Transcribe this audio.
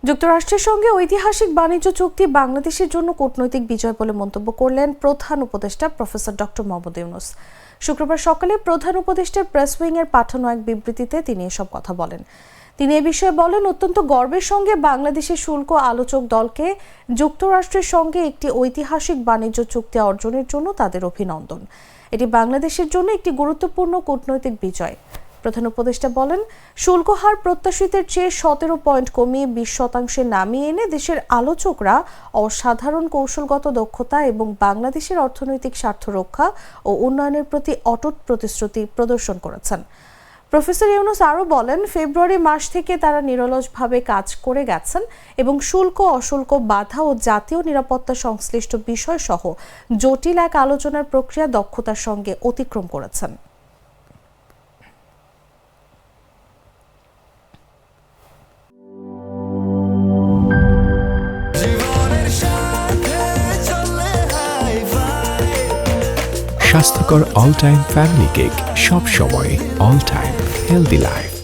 যুক্তরাষ্ট্রের সঙ্গে ঐতিহাসিক বাণিজ্য চুক্তি বাংলাদেশের জন্য কূটনৈতিক বিজয় বলে মন্তব্য করলেন প্রধান উপদেষ্টা প্রফেসর ডক্টর মোহাম্মদ ইউনূস। শুক্রবার সকালে প্রধান উপদেষ্টার প্রেস উইংয়ের পাঠানো এক বিবৃতিতে তিনি এসব কথা বলেন। তিনি এ বিষয়ে বলেন, অত্যন্ত গর্বের সঙ্গে বাংলাদেশের শুল্ক আলোচক দলকে যুক্তরাষ্ট্রের সঙ্গে একটি ঐতিহাসিক বাণিজ্য চুক্তি অর্জনের জন্য তাদের অভিনন্দন। এটি বাংলাদেশের জন্য একটি গুরুত্বপূর্ণ কূটনৈতিক বিজয়। প্রধান উপদেষ্টা বলেন, শুল্ক হার প্রত্যাশিতের চেয়ে 17 পয়েন্ট কমিয়ে 20% নামিয়ে এনে দেশের আলোচকরা অসাধারণ কৌশলগত দক্ষতা এবং বাংলাদেশের অর্থনৈতিক স্বার্থ রক্ষা ও উন্নয়নের প্রতি অটুট প্রতিশ্রুতি প্রদর্শন করেছেন। প্রফেসর ইউনূস আরও বলেন, ফেব্রুয়ারি মাস থেকে তারা নিরলসভাবে কাজ করে গেছেন এবং শুল্ক অশুল্ক বাধা ও জাতীয় নিরাপত্তা সংশ্লিষ্ট বিষয় সহ জটিল এক আলোচনার প্রক্রিয়া দক্ষতার সঙ্গে অতিক্রম করেছেন। স্বাস্থ্যকর অল টাইম ফ্যামিলি কেক, সব সময় অল টাইম হেলদি লাইফ।